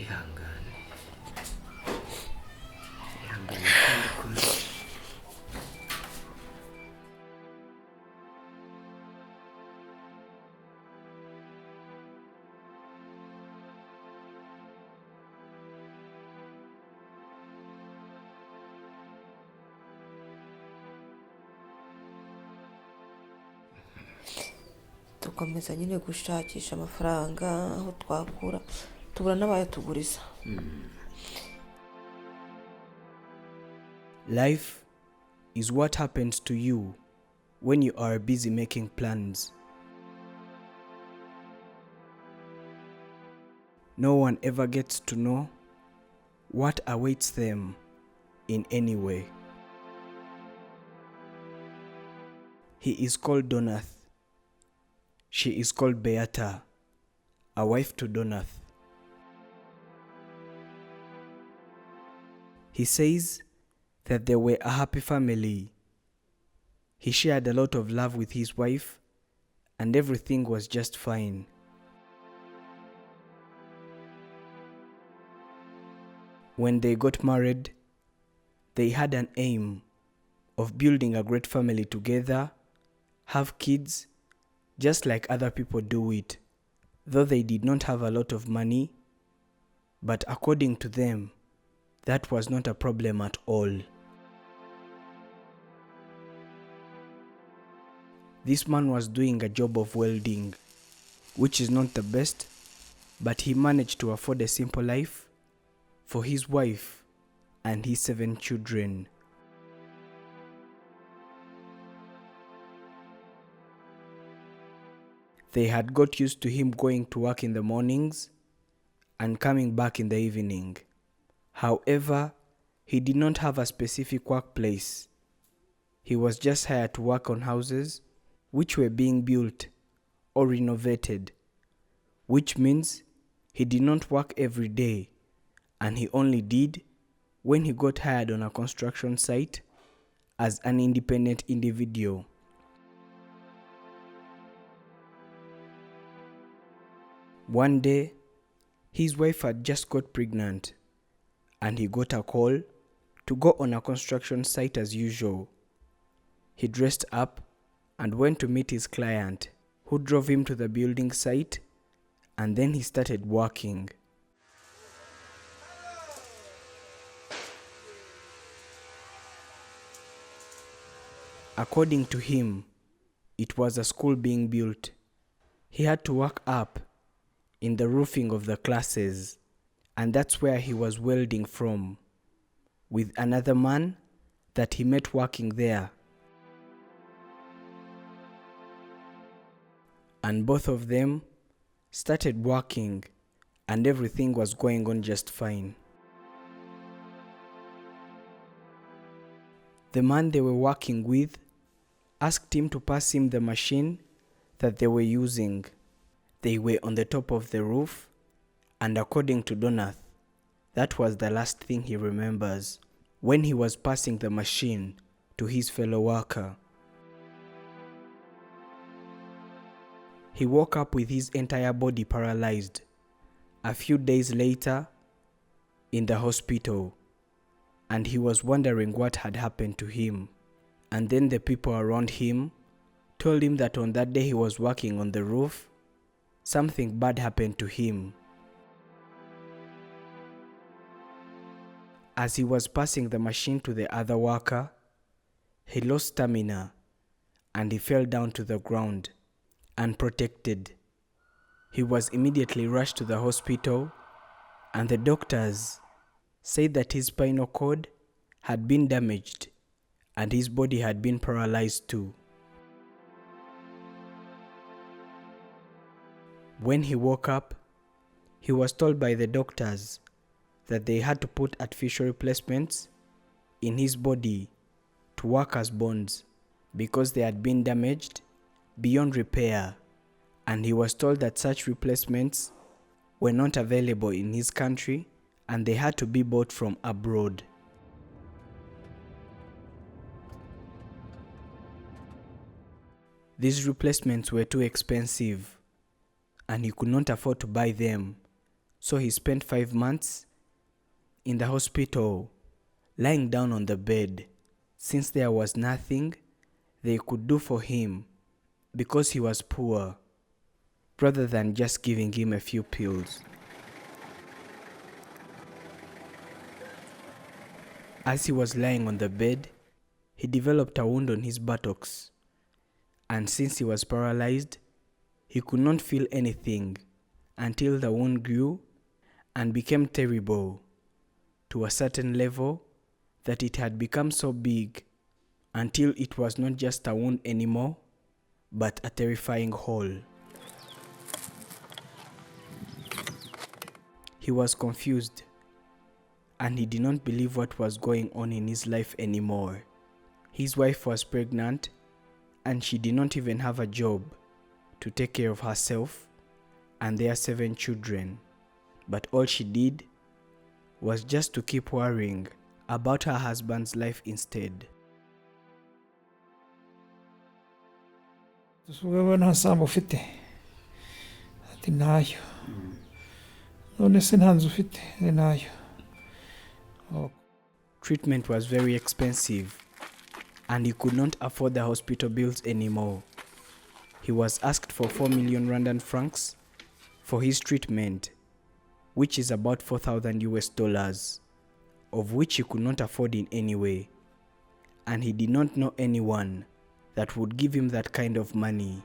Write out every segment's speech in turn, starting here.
ihangane ihangane kandi ukomere. dukomeza nyine gushakisha amafaranga aho twakura, tubura n'abayatuguriza. Life is what happens to you when you are busy making plans. No one ever gets to know what awaits them in any way. He is called Donath. She is called Beata, a wife to Donath. He says that they were a happy family. He shared a lot of love with his wife, and everything was just fine. When they got married, they had an aim of building a great family together, have kids, just like other people do it, though they did not have a lot of money, but according to them, that was not a problem at all. This man was doing a job of welding, which is not the best, but he managed to afford a simple life for his wife and his 7 children. They had got used to him going to work in the mornings and coming back in the evening. However, he did not have a specific workplace. He was just hired to work on houses which were being built or renovated, which means he did not work every day, and he only did when he got hired on a construction site as an independent individual. One day, his wife had just got pregnant, and he got a call to go on a construction site as usual. He dressed up and went to meet his client, who drove him to the building site, and then he started working. According to him, it was a school being built. He had to work up in the roofing of the classes, and that's where he was welding from, with another man that he met working there. And both of them started working, and everything was going on just fine. The man they were working with asked him to pass him the machine that they were using. They were on the top of the roof, and according to Donath, that was the last thing he remembers when he was passing the machine to his fellow worker. He woke up with his entire body paralyzed. A few days later, in the hospital, and he was wondering what had happened to him. And then the people around him told him that on that day he was working on the roof, something bad happened to him. As he was passing the machine to the other worker, he lost stamina and he fell down to the ground, unprotected. He was immediately rushed to the hospital, and the doctors said that his spinal cord had been damaged and his body had been paralyzed too. When he woke up, he was told by the doctors that they had to put artificial replacements in his body to work as bones because they had been damaged beyond repair, and he was told that such replacements were not available in his country and they had to be bought from abroad. These replacements were too expensive, and he could not afford to buy them So he spent 5 months in the hospital, lying down on the bed, since there was nothing they could do for him because he was poor, rather than just giving him a few pills. As he was lying on the bed, he developed a wound on his buttocks, and since he was paralyzed, he could not feel anything until the wound grew and became terrible to a certain level that it had become so big until it was not just a wound anymore, but a terrifying hole. He was confused, and he did not believe what was going on in his life anymore. His wife was pregnant, and she did not even have a job to take care of herself and their 7 children. But all she did was just to keep worrying about her husband's life instead. Wewe nta sambu ufite? Ati ntayo. None se nta nzu ufite? Ntayo. Treatment was very expensive, and he could not afford the hospital bills anymore. He was asked for 4 million Rwandan francs for his treatment, which is about $4,000, of which he could not afford in any way, and he did not know anyone that would give him that kind of money.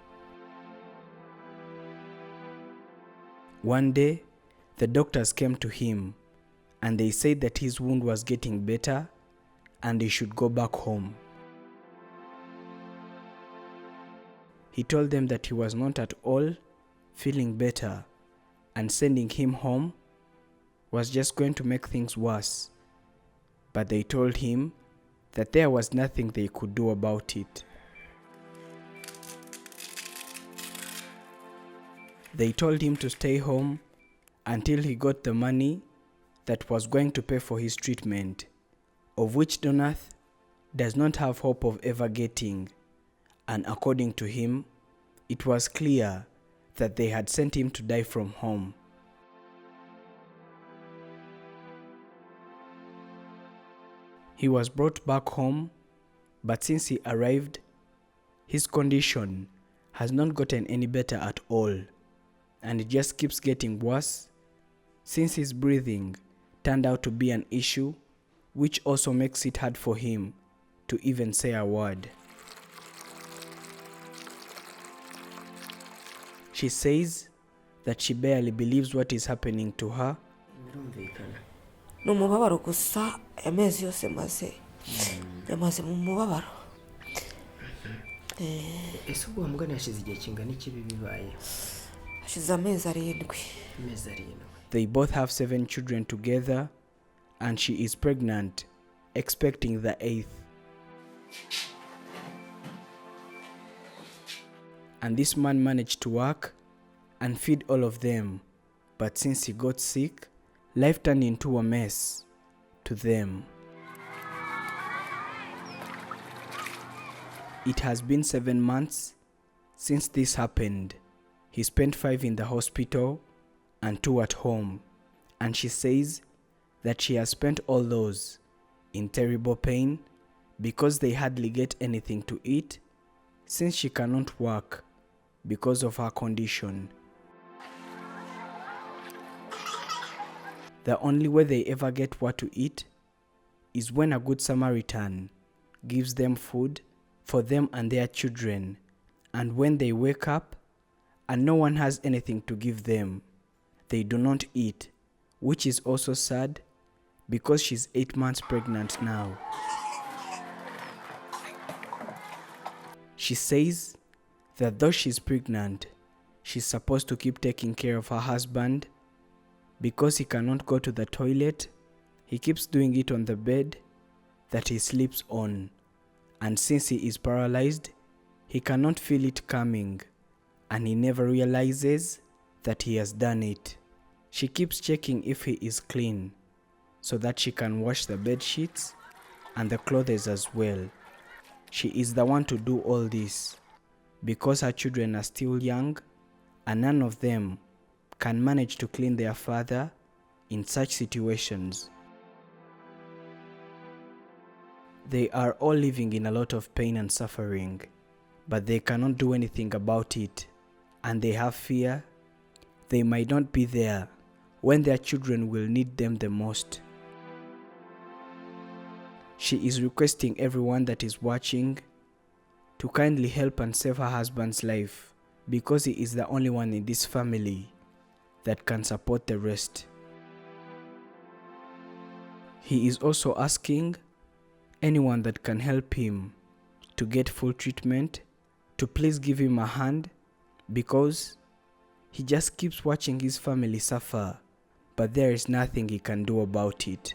One day, the doctors came to him and they said that his wound was getting better and he should go back home. He told them that he was not at all feeling better, and sending him home was just going to make things worse. But they told him that there was nothing they could do about it. They told him to stay home until he got the money that was going to pay for his treatment, of which Donath does not have hope of ever getting, and according to him, it was clear that they had sent him to die from home. He was brought back home, but since he arrived, his condition has not gotten any better at all, and it just keeps getting worse since his breathing turned out to be an issue, which also makes it hard for him to even say a word. She says that she barely believes what is happening to her. birumvikana. ni umubabaro gusa, amezi yose maze yamaze mu mubabaro. Ese ubwo mugana yashize igihe kingana iki bibaye? Hashize amezi 7. Amezi 7. They both have 7 children together, and she is pregnant, expecting the 8th. And this man managed to work and feed all of them, but since he got sick, life turned into a mess to them. It has been 7 months since this happened. He spent 5 in the hospital and 2 at home, and she says that she has spent all those in terrible pain because they hardly get anything to eat, since she cannot work because of her condition. The only way they ever get what to eat is when a good Samaritan gives them food for them and their children, and when they wake up and no one has anything to give them, they do not eat, which is also sad because she's 8 months pregnant now. She says that though she's pregnant, she's supposed to keep taking care of her husband because he cannot go to the toilet. He keeps doing it on the bed that he sleeps on, and since he is paralyzed, he cannot feel it coming, and he never realizes that he has done it. She keeps checking if he is clean so that she can wash the bed sheets and the clothes as well. She is the one to do all this because her children are still young and none of them can manage to clean their father in such situations. They are all living in a lot of pain and suffering, but they cannot do anything about it, and they have fear they might not be there when their children will need them the most. She is requesting everyone that is watching to kindly help and save her husband's life, because he is the only one in this family that can support the rest. He is also asking anyone that can help him to get full treatment to please give him a hand, because he just keeps watching his family suffer, but there is nothing he can do about it.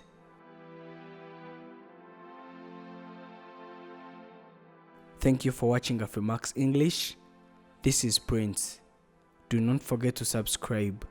Thank you for watching Afrimax English. This is Prince. Do not forget to subscribe.